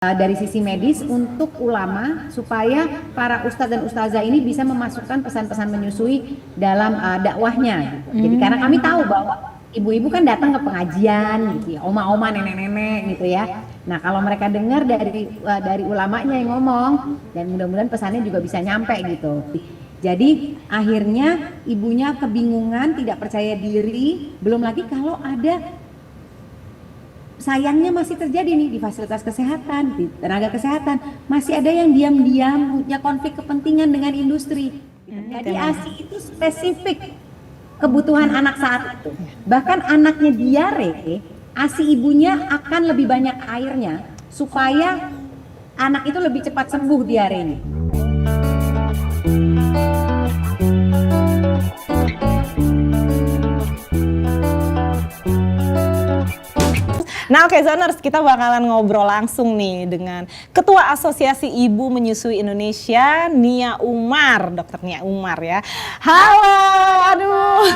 dari sisi medis untuk ulama supaya para ustadz dan ustazah ini bisa memasukkan pesan-pesan menyusui dalam dakwahnya. Jadi karena kami tahu bahwa ibu-ibu kan datang ke pengajian gitu ya, oma-oma, nenek-nenek gitu ya. Nah kalau mereka dengar dari ulamanya yang ngomong, dan mudah-mudahan pesannya juga bisa nyampe gitu. Jadi akhirnya ibunya kebingungan, tidak percaya diri, belum lagi kalau ada sayangnya masih terjadi nih di fasilitas kesehatan, di tenaga kesehatan, masih ada yang diam-diam punya konflik kepentingan dengan industri. Jadi ASI itu spesifik kebutuhan anak saat itu. Bahkan anaknya diare, ASI ibunya akan lebih banyak airnya supaya anak itu lebih cepat sembuh diarenya. Nah oke Zoners, kita bakalan ngobrol langsung nih dengan Ketua Asosiasi Ibu Menyusui Indonesia, Nia Umar, Dokter Nia Umar ya. Halo, aduh,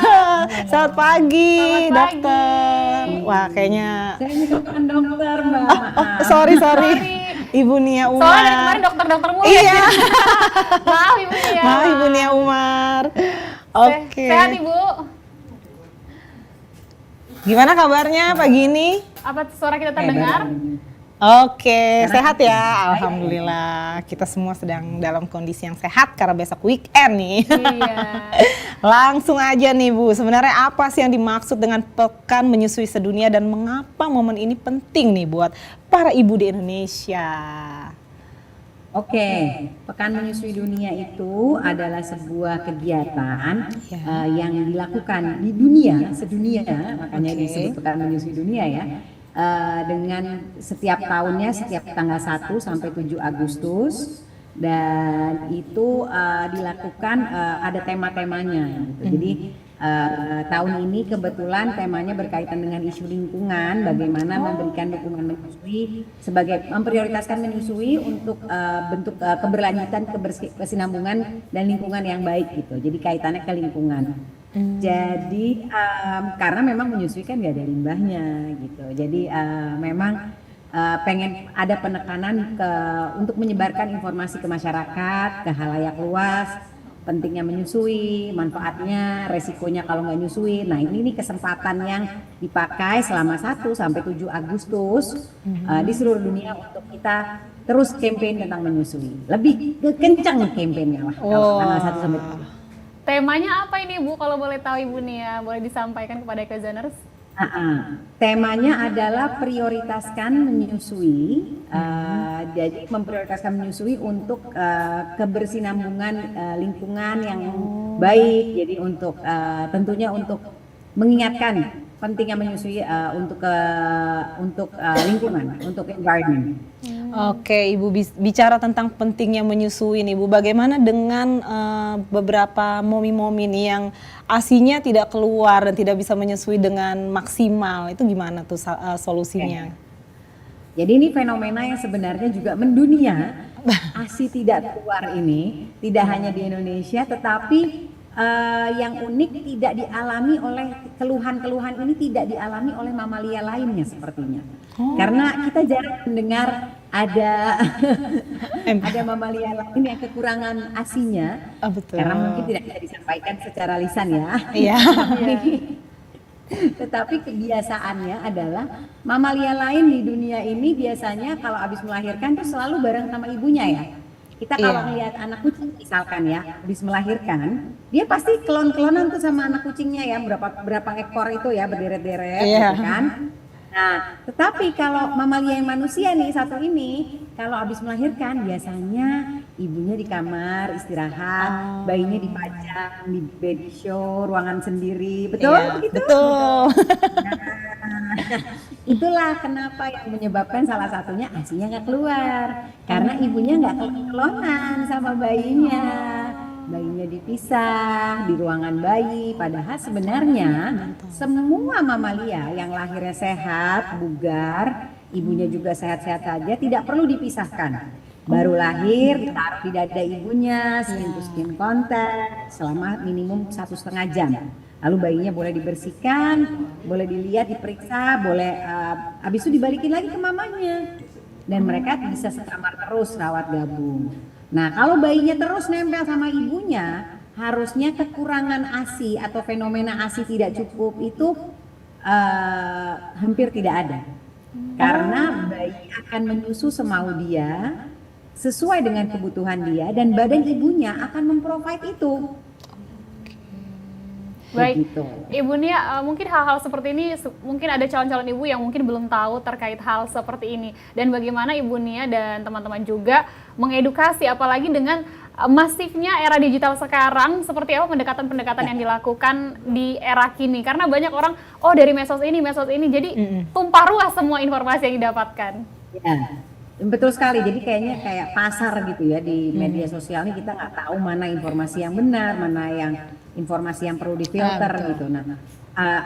selamat pagi, dokter. Wah kayaknya. Saya ini bukan dokter, Mbak. Sorry. Ibu Nia Umar. Soalnya dari kemarin dokter-dokter mulu. Iya. Maaf Ibu Nia. Maaf Ibu Nia Umar. Oke. Sehat Ibu? Gimana kabarnya pagi ini? Apa suara kita terdengar? Oke, sehat ya. Alhamdulillah. Kita semua sedang dalam kondisi yang sehat karena besok weekend nih. Iya. Langsung aja nih Bu, sebenarnya apa sih yang dimaksud dengan Pekan Menyusui Sedunia dan mengapa momen ini penting nih buat para ibu di Indonesia? Oke, Pekan Menyusui Dunia itu adalah sebuah kegiatan yang dilakukan di dunia, sedunia, makanya disebut Pekan Menyusui Dunia ya. Dengan setiap tahunnya, setiap tanggal 1 sampai 7 Agustus, dan itu dilakukan ada tema-temanya gitu. Jadi tahun ini kebetulan temanya berkaitan dengan isu lingkungan, bagaimana memberikan dukungan menyusui sebagai memprioritaskan menyusui untuk bentuk keberlanjutan, kesinambungan dan lingkungan yang baik gitu. Jadi kaitannya ke lingkungan. Jadi karena memang menyusui kan gak ada limbahnya gitu. Jadi memang pengen ada penekanan untuk menyebarkan informasi ke masyarakat, ke halayak luas, pentingnya menyusui, manfaatnya, resikonya kalau nggak nyusui. Nah ini kesempatan yang dipakai selama 1 sampai 7 Agustus di seluruh dunia untuk kita terus campaign tentang menyusui. Lebih kencang campaignnya lah kalau tanggal 1 sampai 7. Temanya apa ini Bu, kalau boleh tahu Ibu Nia? Boleh disampaikan kepada Kezoners? Temanya adalah prioritaskan menyusui, jadi memprioritaskan menyusui untuk kebersinambungan lingkungan yang baik. Jadi untuk tentunya untuk mengingatkan pentingnya menyusui untuk lingkungan, untuk environment. Oke, Ibu bicara tentang pentingnya menyusui nih, Bu. Bagaimana dengan beberapa momi-momi nih yang ASINya tidak keluar dan tidak bisa menyusui dengan maksimal? Itu gimana tuh solusinya? Jadi ini fenomena yang sebenarnya juga mendunia. ASI tidak keluar ini tidak hanya di Indonesia, tetapi yang unik tidak dialami oleh keluhan-keluhan ini tidak dialami oleh mamalia lainnya sepertinya. Karena kita jarang mendengar ada mamalia lain yang kekurangan ASINya. Betul. Karena mungkin tidak bisa disampaikan secara lisan ya. Iya. Tetapi kebiasaannya adalah mamalia lain di dunia ini biasanya kalau habis melahirkan tuh selalu bareng sama ibunya ya. Kita kalau melihat anak kucing misalkan ya, habis melahirkan, dia pasti klon-klonan tuh sama anak kucingnya ya, berapa ekor itu ya, berderet-deret gitu kan. Nah, tetapi kalau mamalia yang manusia nih satu ini, kalau habis melahirkan biasanya ibunya di kamar istirahat, bayinya dipajang di baby show, ruangan sendiri, betul? Begitu? Betul. Itulah kenapa yang menyebabkan salah satunya ASINya nggak keluar, karena ibunya nggak kelon-kelonan sama bayinya. Bayinya dipisah di ruangan bayi, padahal sebenarnya semua mamalia yang lahirnya sehat, bugar, ibunya juga sehat-sehat saja, tidak perlu dipisahkan. Baru lahir, ditaruh di dada ibunya, skin to skin contact selama minimum 1,5 jam. Lalu bayinya boleh dibersihkan, boleh dilihat, diperiksa, boleh habis itu dibalikin lagi ke mamanya. dan mereka bisa sekamar terus rawat gabung. Nah, kalau bayinya terus nempel sama ibunya, harusnya kekurangan ASI atau fenomena ASI tidak cukup itu hampir tidak ada. Karena bayi akan menyusu semau dia sesuai dengan kebutuhan dia dan badan ibunya akan memprovide itu. Baik, Begitu. Ibu Nia, mungkin hal-hal seperti ini mungkin ada calon-calon ibu yang mungkin belum tahu terkait hal seperti ini. Dan bagaimana Ibu Nia dan teman-teman juga mengedukasi, apalagi dengan masifnya era digital sekarang, seperti apa pendekatan-pendekatan yang dilakukan di era kini. Karena banyak orang, oh dari medsos ini, jadi tumpah ruah semua informasi yang didapatkan. Ya, betul sekali. Jadi kayaknya kayak pasar gitu ya di media sosial ini, kita nggak tahu mana informasi yang benar, mana yang informasi yang perlu difilter gitu. Nah,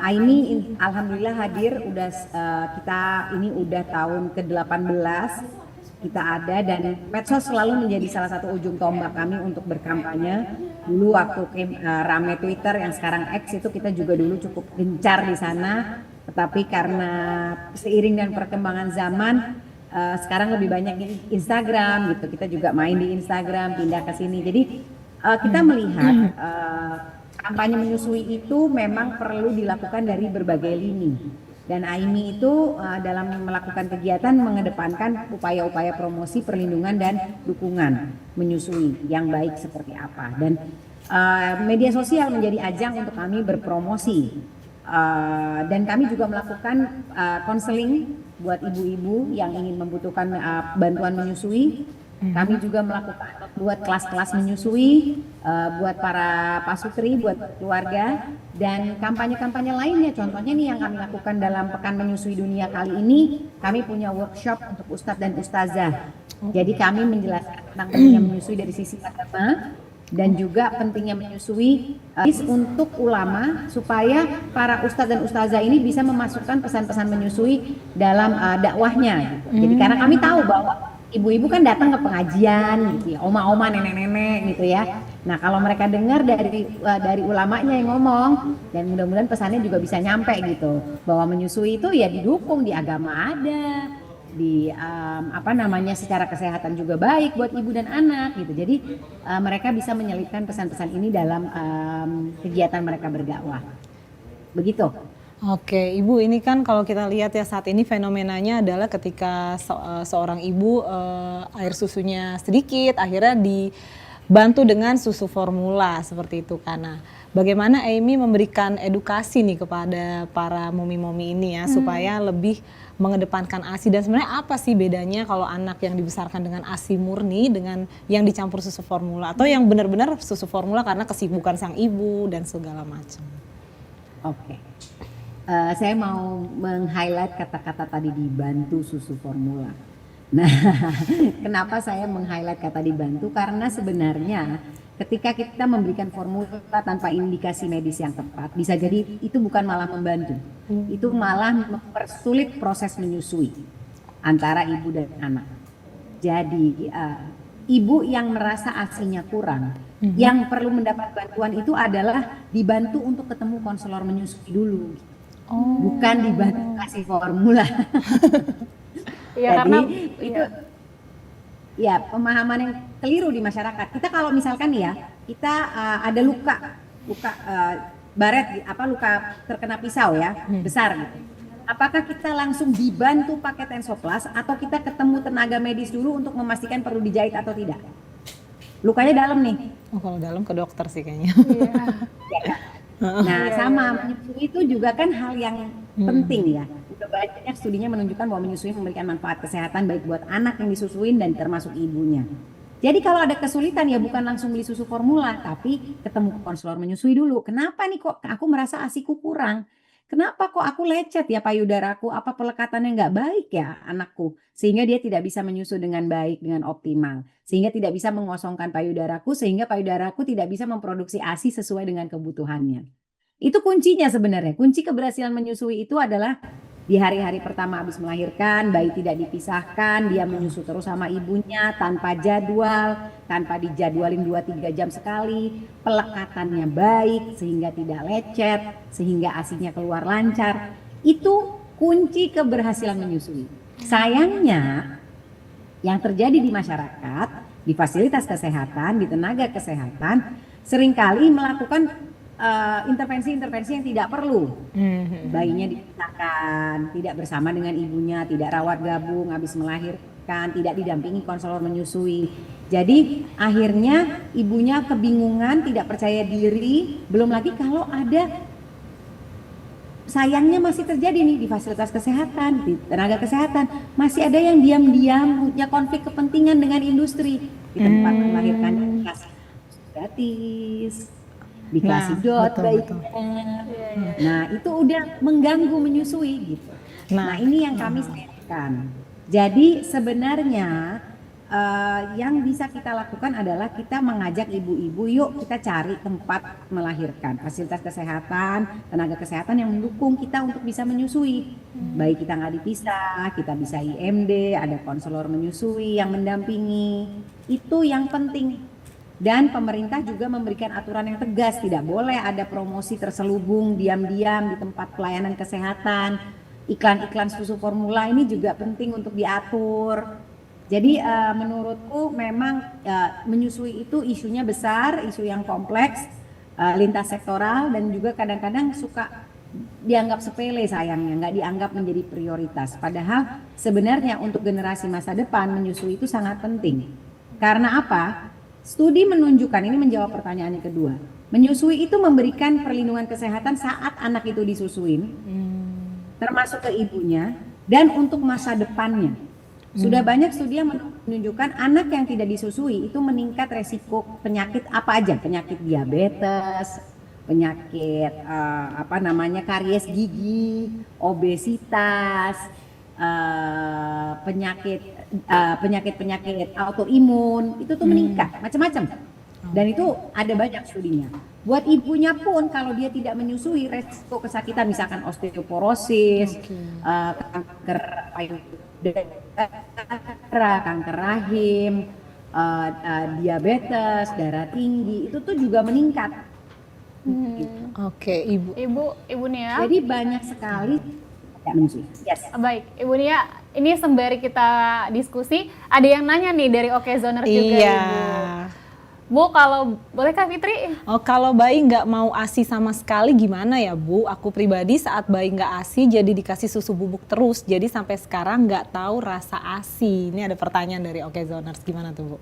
Aini alhamdulillah hadir kita ini udah tahun ke-18 kita ada, dan medsos selalu menjadi salah satu ujung tombak kami untuk berkampanye. Dulu waktu rame Twitter yang sekarang X itu kita juga dulu cukup gencar di sana, tetapi karena seiring dan perkembangan zaman sekarang lebih banyak di Instagram gitu. Kita juga main di Instagram, pindah ke sini. Jadi kita melihat kampanye menyusui itu memang perlu dilakukan dari berbagai lini. Dan Aimi itu dalam melakukan kegiatan mengedepankan upaya-upaya promosi, perlindungan dan dukungan menyusui yang baik seperti apa. Dan media sosial menjadi ajang untuk kami berpromosi. Dan kami juga melakukan konseling buat ibu-ibu yang ingin membutuhkan bantuan menyusui. Kami juga buat kelas-kelas menyusui buat para pasutri, buat keluarga, dan kampanye-kampanye lainnya. Contohnya nih yang kami lakukan dalam Pekan Menyusui Dunia kali ini, kami punya workshop untuk ustadz dan ustazah. Jadi kami menjelaskan tentang pentingnya menyusui dari sisi agama dan juga pentingnya menyusui untuk ulama, supaya para ustadz dan ustazah ini bisa memasukkan pesan-pesan menyusui dalam dakwahnya. Jadi karena kami tahu bahwa ibu-ibu kan datang ke pengajian gitu ya, oma-oma, nenek-nenek gitu ya. Nah, kalau mereka dengar dari ulamanya yang ngomong, dan mudah-mudahan pesannya juga bisa nyampe gitu, bahwa menyusui itu ya didukung, di agama ada, di secara kesehatan juga baik buat ibu dan anak gitu. Jadi mereka bisa menyelipkan pesan-pesan ini dalam kegiatan mereka berdakwah. Begitu. Oke, Ibu, ini kan kalau kita lihat ya saat ini fenomenanya adalah ketika seorang ibu air susunya sedikit, akhirnya dibantu dengan susu formula seperti itu kan. Nah, bagaimana Amy memberikan edukasi nih kepada para momi-momi ini ya supaya lebih mengedepankan ASI, dan sebenarnya apa sih bedanya kalau anak yang dibesarkan dengan ASI murni dengan yang dicampur susu formula, atau yang benar-benar susu formula karena kesibukan sang ibu dan segala macam. Oke. Saya mau meng-highlight kata-kata tadi, dibantu susu formula. Nah, kenapa saya meng-highlight kata dibantu? Karena sebenarnya ketika kita memberikan formula tanpa indikasi medis yang tepat, bisa jadi itu bukan malah membantu. Itu malah mempersulit proses menyusui antara ibu dan anak. Jadi ibu yang merasa ASI-nya kurang, yang perlu mendapat bantuan itu adalah dibantu untuk ketemu konselor menyusui dulu. Bukan dibantu kasih formula. Ya, jadi itu ya pemahaman yang keliru di masyarakat. Kita kalau misalkan ya, kita ada luka baret, luka terkena pisau ya, besar gitu. Apakah kita langsung dibantu pakai Tensoplast atau kita ketemu tenaga medis dulu untuk memastikan perlu dijahit atau tidak? Lukanya dalam nih. Oh, kalau dalam ke dokter sih kayaknya. Ya. Nah, sama menyusui itu juga kan hal yang penting ya. Udah banyak studinya menunjukkan bahwa menyusui memberikan manfaat kesehatan baik buat anak yang disusuin dan termasuk ibunya. Jadi kalau ada kesulitan ya bukan langsung beli susu formula, tapi ketemu konselor menyusui dulu. Kenapa nih kok aku merasa ASIku kurang? Kenapa kok aku lecet ya payudaraku? Apa pelekatannya nggak baik ya anakku? Sehingga dia tidak bisa menyusu dengan baik, dengan optimal. Sehingga tidak bisa mengosongkan payudaraku, sehingga payudaraku tidak bisa memproduksi ASI sesuai dengan kebutuhannya. Itu kuncinya sebenarnya. Kunci keberhasilan menyusui itu adalah di hari-hari pertama habis melahirkan, bayi tidak dipisahkan, dia menyusu terus sama ibunya tanpa jadwal, tanpa dijadwalin 2-3 jam sekali, pelekatannya baik sehingga tidak lecet, sehingga ASInya keluar lancar. Itu kunci keberhasilan menyusui. Sayangnya yang terjadi di masyarakat, di fasilitas kesehatan, di tenaga kesehatan, seringkali melakukan intervensi-intervensi yang tidak perlu. Bayinya dipisahkan, tidak bersama dengan ibunya, tidak rawat gabung habis melahirkan, tidak didampingi konselor menyusui. Jadi akhirnya ibunya kebingungan, tidak percaya diri, belum lagi kalau ada, sayangnya masih terjadi nih di fasilitas kesehatan, di tenaga kesehatan, masih ada yang diam-diam punya konflik kepentingan dengan industri. Di tempat melahirkan dikasih gratis, dikasih dot bayinya. Nah itu udah mengganggu menyusui gitu. Nah ini yang kami sayangkan. Jadi sebenarnya yang bisa kita lakukan adalah kita mengajak ibu-ibu, yuk kita cari tempat melahirkan, fasilitas kesehatan, tenaga kesehatan yang mendukung kita untuk bisa menyusui. Baik kita nggak dipisah, kita bisa IMD, ada konselor menyusui yang mendampingi. Itu yang penting. Dan pemerintah juga memberikan aturan yang tegas, tidak boleh ada promosi terselubung diam-diam di tempat pelayanan kesehatan. Iklan-iklan susu formula ini juga penting untuk diatur. Jadi menurutku memang menyusui itu isunya besar, isu yang kompleks, lintas sektoral, dan juga kadang-kadang suka dianggap sepele sayangnya, nggak dianggap menjadi prioritas. Padahal sebenarnya untuk generasi masa depan menyusui itu sangat penting. Karena apa? Studi menunjukkan, ini menjawab pertanyaan yang kedua, menyusui itu memberikan perlindungan kesehatan saat anak itu disusuin, termasuk ke ibunya, dan untuk masa depannya. Sudah banyak studi yang menunjukkan anak yang tidak disusui itu meningkat resiko penyakit apa aja, penyakit diabetes, penyakit karies gigi, obesitas, penyakit autoimun, itu tuh meningkat macam-macam. Dan itu ada banyak studinya. Buat ibunya pun kalau dia tidak menyusui, resiko kesakitan misalkan osteoporosis, kanker payudara, kanker rahim, diabetes, darah tinggi, itu tuh juga meningkat. Oke, Ibu Nia. Jadi banyak sekali yang menyusui. Yes. Baik, Ibu Nia, ini sembari kita diskusi, ada yang nanya nih dari Okezoners juga, Ibu. Bu, kalau boleh Kak Fitri? Oh, kalau bayi nggak mau ASI sama sekali gimana ya Bu? Aku pribadi saat bayi nggak ASI jadi dikasih susu bubuk terus. Jadi sampai sekarang nggak tahu rasa ASI. Ini ada pertanyaan dari Okezoners, gimana tuh Bu?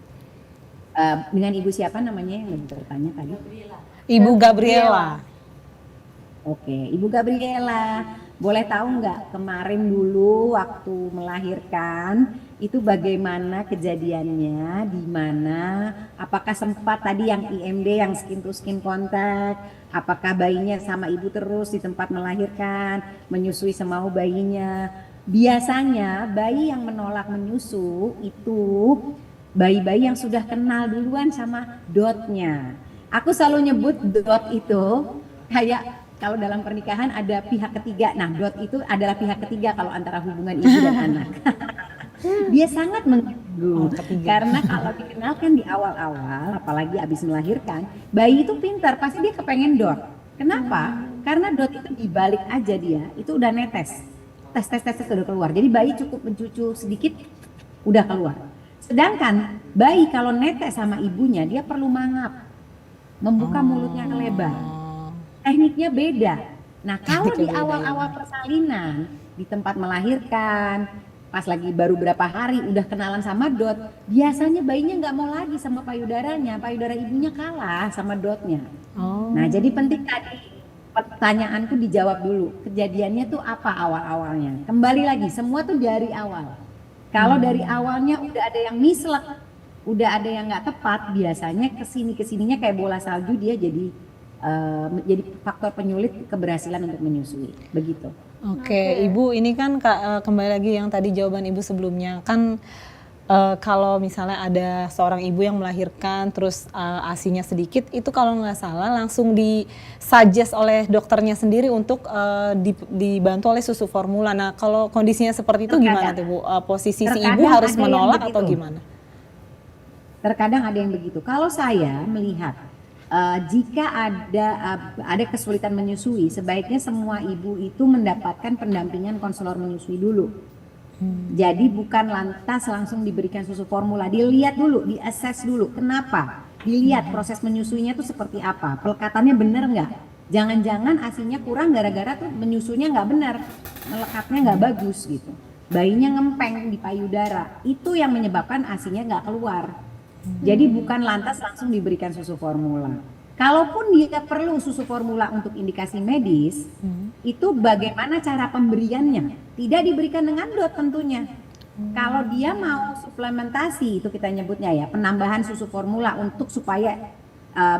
Dengan ibu siapa namanya yang bertanya tadi? Ibu Gabriela. Oke, Ibu Gabriela, boleh tahu nggak kemarin dulu waktu melahirkan itu bagaimana kejadiannya, di mana, apakah sempat tadi yang IMD yang skin to skin contact, apakah bayinya sama ibu terus di tempat melahirkan, menyusui semau bayinya. Biasanya bayi yang menolak menyusu itu bayi-bayi yang sudah kenal duluan sama dotnya. Aku selalu nyebut dot itu kayak kalau dalam pernikahan ada pihak ketiga. Nah, dot itu adalah pihak ketiga kalau antara hubungan ibu dan anak. Dia sangat mengganggu karena kalau dikenalkan di awal-awal, apalagi habis melahirkan, bayi itu pintar, pasti dia kepengen dot. Kenapa? Karena dot itu dibalik aja dia, itu udah netes. Tes udah keluar. Jadi bayi cukup mencucu sedikit, udah keluar. Sedangkan bayi kalau netes sama ibunya, dia perlu mangap, membuka mulutnya ke lebar. Tekniknya beda. Nah, kalau di awal-awal persalinan, di tempat melahirkan, pas lagi baru berapa hari udah kenalan sama dot, biasanya bayinya nggak mau lagi sama payudaranya, payudara ibunya kalah sama dotnya. Nah, jadi penting tadi pertanyaanku dijawab dulu, kejadiannya tuh apa awal-awalnya. Kembali lagi, semua tuh dari awal. Kalau dari awalnya udah ada yang mislek, udah ada yang nggak tepat, biasanya kesininya kayak bola salju, dia jadi faktor penyulit keberhasilan untuk menyusui, begitu. Oke, Ibu, ini kan kembali lagi yang tadi jawaban Ibu sebelumnya kan, kalau misalnya ada seorang ibu yang melahirkan terus ASI-nya sedikit, itu kalau nggak salah langsung disuggest oleh dokternya sendiri untuk dibantu oleh susu formula. Nah, kalau kondisinya seperti itu gimana tuh Bu? Posisi si ibu harus menolak atau gimana? Terkadang ada yang begitu. Kalau saya melihat jika ada kesulitan menyusui, sebaiknya semua ibu itu mendapatkan pendampingan konselor menyusui dulu. Jadi bukan lantas langsung diberikan susu formula, dilihat dulu, diassess dulu. Kenapa? Dilihat proses menyusuinya tuh seperti apa, pelekatannya bener nggak? Jangan-jangan asinya kurang gara-gara tuh menyusunya nggak benar, melekatnya nggak bagus gitu. Bayinya ngempeng di payudara, itu yang menyebabkan asinya nggak keluar. Jadi bukan lantas langsung diberikan susu formula. Kalaupun dia perlu susu formula untuk indikasi medis, itu bagaimana cara pemberiannya? Tidak diberikan dengan dot tentunya. Kalau dia mau suplementasi, itu kita nyebutnya ya, penambahan susu formula untuk supaya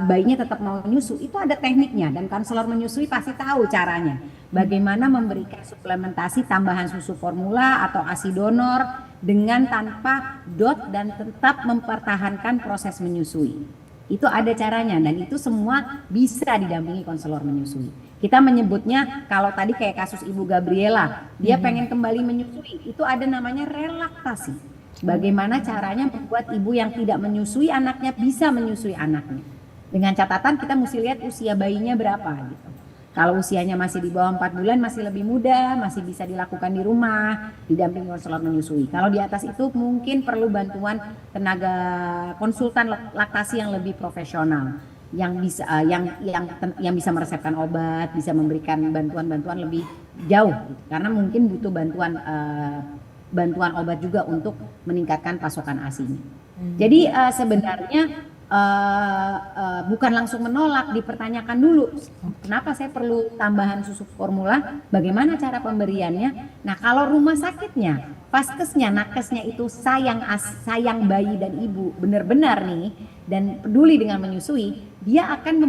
bayinya tetap mau menyusu, itu ada tekniknya dan konselor menyusui pasti tahu caranya. Bagaimana memberikan suplementasi tambahan susu formula atau ASI donor dengan tanpa dot dan tetap mempertahankan proses menyusui. Itu ada caranya dan itu semua bisa didampingi konselor menyusui. Kita menyebutnya kalau tadi kayak kasus Ibu Gabriela, dia pengen kembali menyusui, itu ada namanya relaktasi. Bagaimana caranya membuat ibu yang tidak menyusui anaknya bisa menyusui anaknya. Dengan catatan kita mesti lihat usia bayinya berapa gitu. Kalau usianya masih di bawah 4 bulan masih lebih muda, masih bisa dilakukan di rumah, didampingi konselor menyusui. Kalau di atas itu mungkin perlu bantuan tenaga konsultan laktasi yang lebih profesional, yang bisa yang bisa meresepkan obat, bisa memberikan bantuan-bantuan lebih jauh gitu. Karena mungkin butuh bantuan obat juga untuk meningkatkan pasokan ASINya. Jadi sebenarnya bukan langsung menolak, dipertanyakan dulu kenapa saya perlu tambahan susu formula, bagaimana cara pemberiannya. Nah kalau rumah sakitnya, vaskesnya, nakesnya itu sayang bayi dan ibu benar-benar nih dan peduli dengan menyusui, dia akan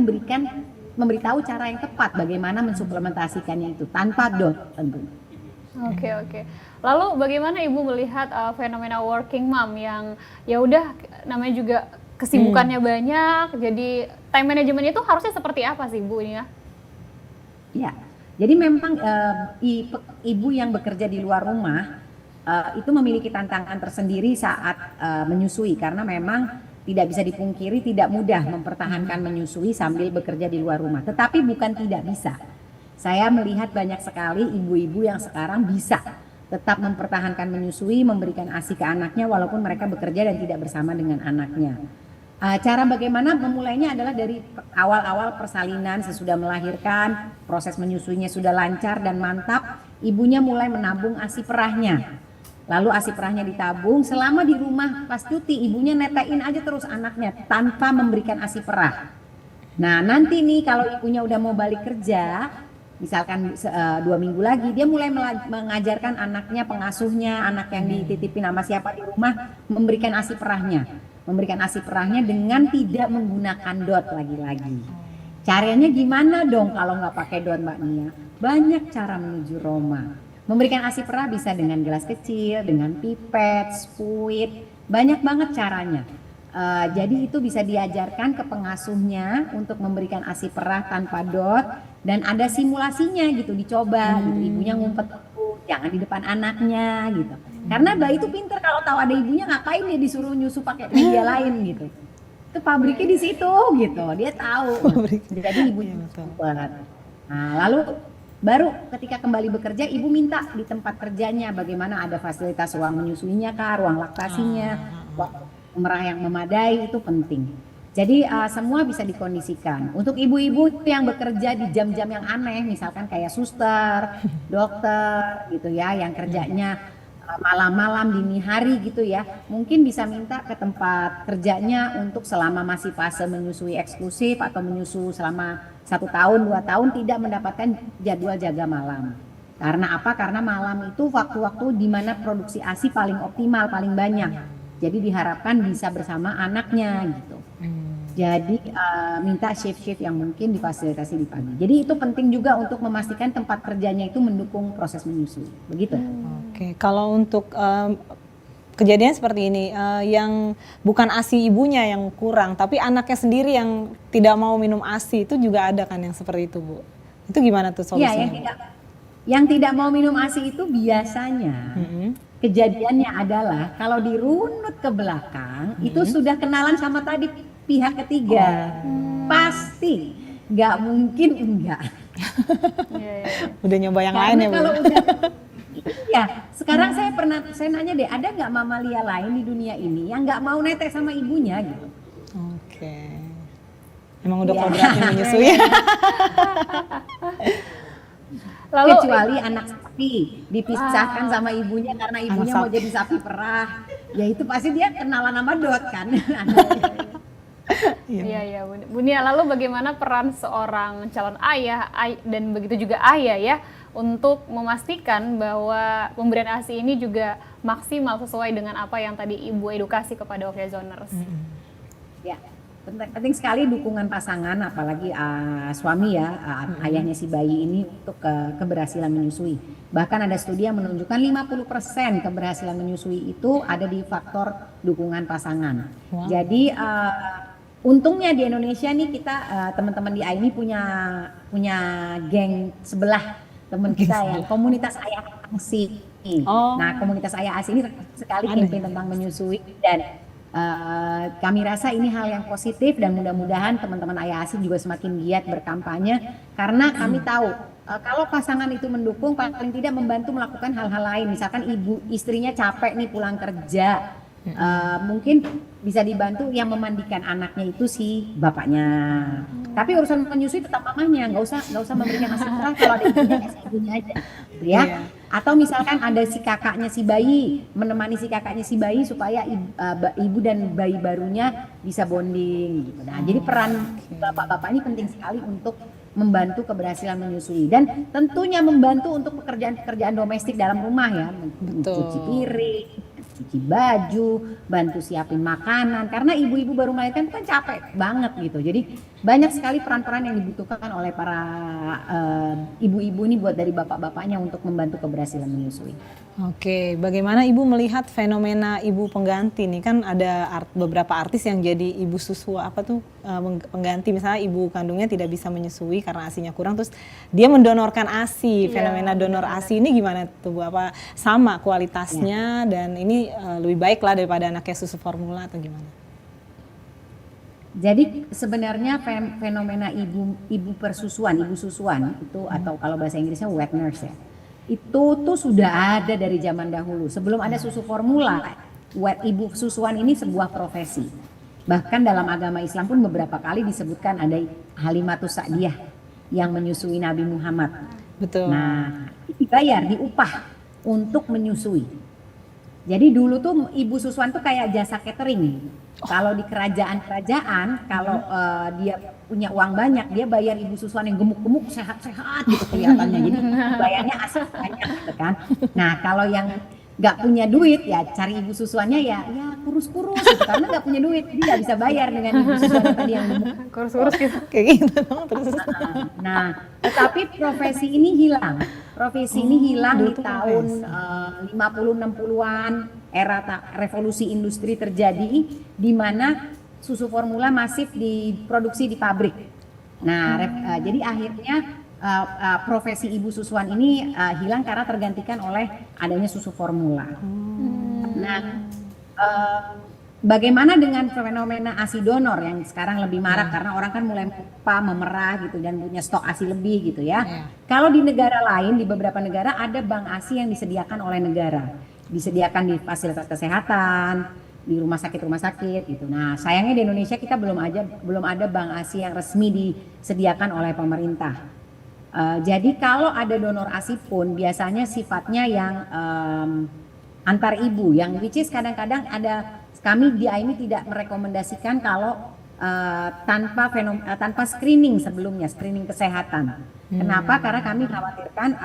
memberitahu cara yang tepat bagaimana mensuplementasikannya itu tanpa dot tentunya. Oke. Lalu bagaimana Ibu melihat fenomena working mom yang ya udah namanya juga kesibukannya banyak, jadi time management itu harusnya seperti apa sih Bu ini ya? Ya, jadi memang ibu yang bekerja di luar rumah itu memiliki tantangan tersendiri saat menyusui karena memang tidak bisa dipungkiri tidak mudah mempertahankan menyusui sambil bekerja di luar rumah. Tetapi bukan tidak bisa. Saya melihat banyak sekali ibu-ibu yang sekarang bisa tetap mempertahankan menyusui, memberikan ASI ke anaknya walaupun mereka bekerja dan tidak bersama dengan anaknya. Cara bagaimana memulainya adalah dari awal-awal persalinan sesudah melahirkan, proses menyusuinya sudah lancar dan mantap, ibunya mulai menabung ASI perahnya. Lalu ASI perahnya ditabung, selama di rumah pas cuti ibunya netain aja terus anaknya tanpa memberikan ASI perah. Nah nanti nih kalau ibunya udah mau balik kerja, misalkan 2 minggu lagi, dia mulai mengajarkan anaknya, pengasuhnya, anak yang dititipin sama siapa di rumah, memberikan ASI perahnya. Memberikan ASI perahnya dengan tidak menggunakan dot lagi-lagi. Caranya gimana dong kalau nggak pakai dot Mbak Nia? Banyak cara menuju Roma. Memberikan ASI perah bisa dengan gelas kecil, dengan pipet, spuit, banyak banget caranya. Jadi itu bisa diajarkan ke pengasuhnya untuk memberikan ASI perah tanpa dot dan ada simulasinya gitu, dicoba gitu, ibunya ngumpet jangan di depan anaknya gitu. Karena bayi itu pinter kalau tahu ada ibunya ngapain dia disuruh nyusu pakai media lain gitu. Itu pabriknya di situ gitu, dia tahu. Jadi ibunya ngumpet. Nah, lalu baru ketika kembali bekerja ibu minta di tempat kerjanya bagaimana ada fasilitas ruang menyusuinya kah, ruang laktasinya, merah yang memadai itu penting. Jadi semua bisa dikondisikan. Untuk ibu-ibu yang bekerja di jam-jam yang aneh, misalkan kayak suster, dokter gitu ya, yang kerjanya malam-malam dini hari gitu ya, mungkin bisa minta ke tempat kerjanya untuk selama masih fase menyusui eksklusif atau menyusu selama 1 tahun, 2 tahun tidak mendapatkan jadwal jaga malam. Karena apa? Karena malam itu waktu-waktu di mana produksi ASI paling optimal, paling banyak. Jadi diharapkan bisa bersama anaknya gitu. Jadi minta shift-shift yang mungkin difasilitasi di pagi. Jadi itu penting juga untuk memastikan tempat kerjanya itu mendukung proses menyusui. Begitu. Oke, kalau untuk kejadian seperti ini yang bukan ASI ibunya yang kurang, tapi anaknya sendiri yang tidak mau minum ASI itu juga ada kan yang seperti itu Bu? Itu gimana tuh solusinya? Iya, yang tidak mau minum ASI itu biasanya kejadiannya adalah kalau dirunut ke belakang itu sudah kenalan sama tadi pihak ketiga. Pasti nggak mungkin enggak. Udah nyoba yang Karena lain ya Bu? Kalau udah, ya Iya, sekarang saya nanya deh, ada nggak mamalia lain di dunia ini yang nggak mau netes sama ibunya gitu? Oke. Emang udah Iya. kodratnya menyusui. Lalu Kecuali anak sapi dipisahkan sama ibunya karena ibunya Anak mau sapi. jadi sapi perah, ya itu pasti dia kenalan sama Dot kan. iya Bu Nia, lalu bagaimana peran seorang calon ayah dan begitu juga ayah ya untuk memastikan bahwa pemberian ASI ini juga maksimal sesuai dengan apa yang tadi Ibu edukasi kepada Okezoners. Ya, penting sekali dukungan pasangan, apalagi suami ya, ayahnya si bayi ini untuk keberhasilan menyusui. Bahkan ada studi yang menunjukkan 50% keberhasilan menyusui itu ada di faktor dukungan pasangan. Wow. Jadi untungnya di Indonesia nih kita teman-teman di AI ini punya geng sebelah teman kita yang komunitas ayah ASI. Oh. Nah, komunitas ayah ASI ini sekali Ada. campaign tentang menyusui dan kami rasa ini hal yang positif dan mudah-mudahan teman-teman ayah ASI juga semakin giat berkampanye karena kami tahu kalau pasangan itu mendukung paling tidak membantu melakukan hal-hal lain, misalkan istrinya capek nih pulang kerja. Mungkin bisa dibantu yang memandikan anaknya itu si bapaknya. Tapi urusan menyusui tetap mamanya, nggak usah memberikan ASI perah kalau ada ibunya, kasih ibunya aja, gitu ya. Iya. Atau misalkan ada si kakaknya si bayi, menemani si kakaknya si bayi supaya ibu dan bayi barunya bisa bonding gitu. Nah, jadi peran bapak-bapak ini penting sekali untuk membantu keberhasilan menyusui dan tentunya membantu untuk pekerjaan-pekerjaan domestik dalam rumah ya, mencuci piring, cuci baju, bantu siapin makanan karena ibu-ibu baru melahirkan kan capek banget gitu. Jadi banyak sekali peran-peran yang dibutuhkan oleh para ibu-ibu ini buat dari bapak-bapaknya untuk membantu keberhasilan menyusui. Oke, bagaimana Ibu melihat fenomena ibu pengganti nih? Kan ada beberapa artis yang jadi ibu susu pengganti, misalnya ibu kandungnya tidak bisa menyusui karena ASINya kurang, terus dia mendonorkan ASI. Fenomena donor ASI ini gimana tuh Bu? Apa sama kualitasnya dan ini lebih baik lah daripada anaknya susu formula atau gimana? Jadi sebenarnya fenomena ibu persusuan, ibu susuan itu atau kalau bahasa Inggrisnya wet nurse ya. Itu tuh sudah ada dari zaman dahulu. Sebelum ada susu formula, ibu susuan ini sebuah profesi. Bahkan dalam agama Islam pun beberapa kali disebutkan ada Halimatus Sa'diyah yang menyusui Nabi Muhammad. Betul. Nah, dibayar, diupah untuk menyusui. Jadi dulu tuh ibu susuan tuh kayak jasa catering. Kalau di kerajaan-kerajaan, kalau dia punya uang banyak, dia bayar ibu susuan yang gemuk-gemuk, sehat-sehat gitu kelihatannya. Jadi bayarnya asal banyak gitu kan. Nah kalau yang nggak punya duit ya cari ibu susuannya ya kurus-kurus gitu karena nggak punya duit, jadi nggak bisa bayar dengan ibu susuan tadi yang gemuk. Kurus-kurus gitu. Kayak gitu terus. Nah, tetapi profesi ini hilang. Profesi ini hilang di tahun 50-60-an, era revolusi industri terjadi di mana susu formula masif diproduksi di pabrik. Nah, jadi akhirnya profesi ibu susuan ini hilang karena tergantikan oleh adanya susu formula. Nah, bagaimana dengan fenomena ASI donor yang sekarang lebih marak karena orang kan mulai memerah gitu dan punya stok ASI lebih gitu ya. Kalau di negara lain, di beberapa negara ada bank ASI yang disediakan oleh negara, disediakan di fasilitas kesehatan, di rumah sakit gitu. Nah, sayangnya di Indonesia kita belum ada bank ASI yang resmi disediakan oleh pemerintah. Jadi kalau ada donor ASI pun biasanya sifatnya yang antar ibu, yang which is kadang-kadang kami di ini tidak merekomendasikan kalau tanpa screening sebelumnya, screening kesehatan. Kenapa? Karena kami khawatirkan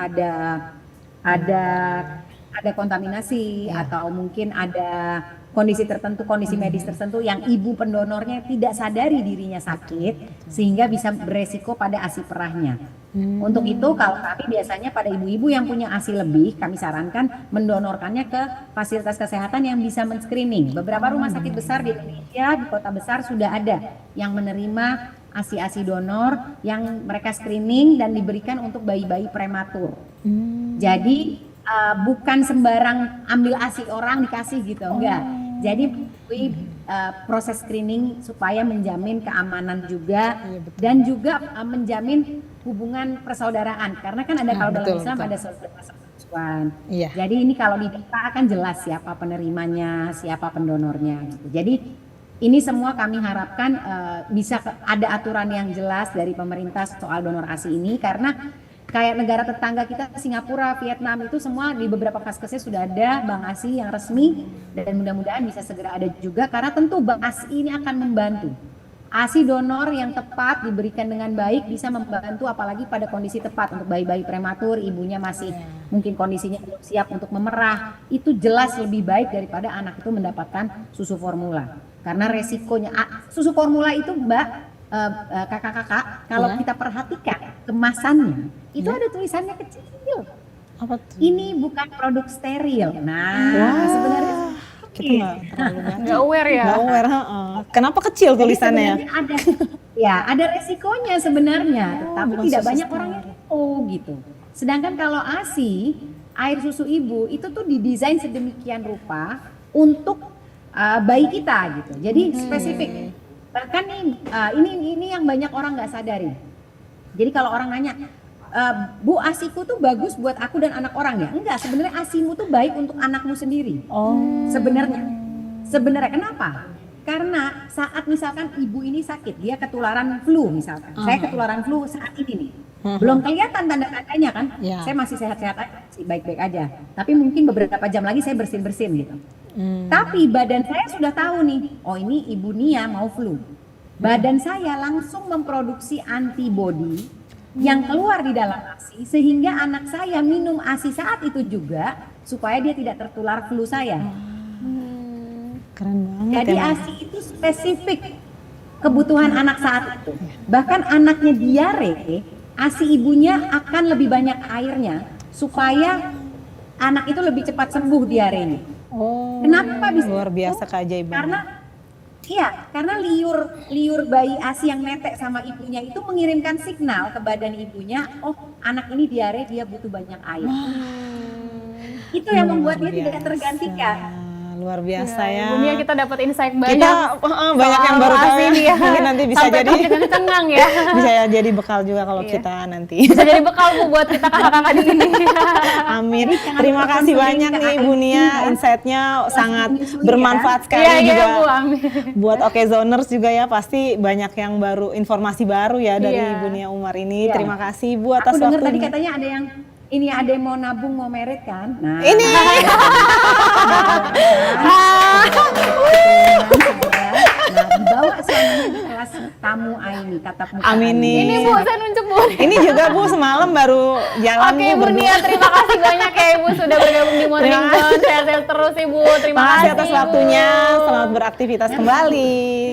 ada kontaminasi atau mungkin ada kondisi tertentu, kondisi medis tertentu yang ibu pendonornya tidak sadari dirinya sakit sehingga bisa beresiko pada ASI perahnya. Untuk itu kalau kami biasanya pada ibu-ibu yang punya ASI lebih, kami sarankan mendonorkannya ke fasilitas kesehatan yang bisa men-screening. Beberapa rumah sakit besar di Indonesia, di kota besar sudah ada yang menerima ASI-ASI donor yang mereka screening dan diberikan untuk bayi-bayi prematur. Jadi bukan sembarang ambil ASI orang dikasih gitu, enggak. Jadi proses screening supaya menjamin keamanan juga dan juga menjamin hubungan persaudaraan. Karena kan ada kalau dalam Islam ada perempuan. Iya. Jadi ini kalau di data akan jelas siapa penerimanya, siapa pendonornya gitu. Jadi ini semua kami harapkan bisa ada aturan yang jelas dari pemerintah soal donor ASI ini, karena kayak negara tetangga kita Singapura, Vietnam itu semua di beberapa vaskesnya sudah ada bank ASI yang resmi, dan mudah-mudahan bisa segera ada juga, karena tentu bank ASI ini akan membantu. ASI donor yang tepat diberikan dengan baik bisa membantu, apalagi pada kondisi tepat untuk bayi-bayi prematur, ibunya masih mungkin kondisinya belum siap untuk memerah, itu jelas lebih baik daripada anak itu mendapatkan susu formula. Karena resikonya susu formula itu Mbak, kakak-kakak, kalau kita perhatikan kemasannya itu ada tulisannya kecil. Apa tuh? Ini bukan produk steril. Nah, sebenarnya Kita nggak terlalu Nggak aware ya. nggak aware, heeh. Kenapa kecil jadi tulisannya? sebenarnya ada, ya ada resikonya sebenarnya, tetapi bukan tidak susu banyak steril. orang yang tahu gitu. Sedangkan kalau ASI, air susu ibu itu tuh didesain sedemikian rupa untuk bayi kita gitu. Jadi spesifik. Bahkan nih, ini yang banyak orang nggak sadari. Jadi kalau orang nanya, Bu, ASIku tuh bagus buat aku dan anak orang ya? Enggak, sebenarnya ASImu tuh baik untuk anakmu sendiri. Oh. Sebenarnya kenapa? Karena saat misalkan ibu ini sakit, dia ketularan flu misalkan. Saya ketularan flu saat ini nih. Belum kelihatan tanda-tandanya kan? Ya. Saya masih sehat-sehat aja, masih baik-baik aja. Tapi mungkin beberapa jam lagi saya bersin-bersin gitu. Tapi badan saya sudah tahu nih, oh ini ibu Nia mau flu. Badan saya langsung memproduksi antibodi yang keluar di dalam ASI, sehingga anak saya minum ASI saat itu juga supaya dia tidak tertular flu saya. Keren banget. Jadi ya, ASI itu spesifik kebutuhan anak saat itu. Bahkan anaknya diare, ASI ibunya akan lebih banyak airnya supaya anak itu lebih cepat sembuh diarenya. Oh. Kenapa bisa? Luar biasa keajaiban. Karena liur bayi ASI yang netek sama ibunya itu mengirimkan signal ke badan ibunya, oh anak ini diare, dia butuh banyak air. Itu yang membuat dia tidak tergantikan. Luar biasa ya. Ibu Nia, kita dapat insight banyak. Kita banyak yang baru tahu ya. ASI nih ya. Mungkin nanti bisa Sampai jadi dengan cengang ya. bisa jadi bekal juga kalau kita nanti. Bisa jadi bekal Bu buat kita kakak-kakak di sini. Amin. Terima kasih banyak nih Ibu Nia, insight-nya sangat bermanfaat sekali Iya juga. Bu, amin. Buat Okezoners juga ya, pasti banyak yang baru, informasi baru ya dari Iya. Ibu Nia Umar ini. Iya. Terima kasih Bu atas Aku dengar tadi waktunya. katanya ada yang mau nabung, mau merit kan? Nah, Ini. Nah, dibawa suaminya di kelas tamu Aini, tatap muka Amin nih. Ini Bu, saya nunjuk Bu. Ini juga Bu semalam baru jalan Oke Bu Ibu berdua. Nia, terima kasih banyak ya Ibu sudah bergabung di Morning Terima kasih. Zone. Sehat-sehat terus Ibu. Terima Terima kasih atas Ibu. waktunya. Selamat beraktivitas kembali.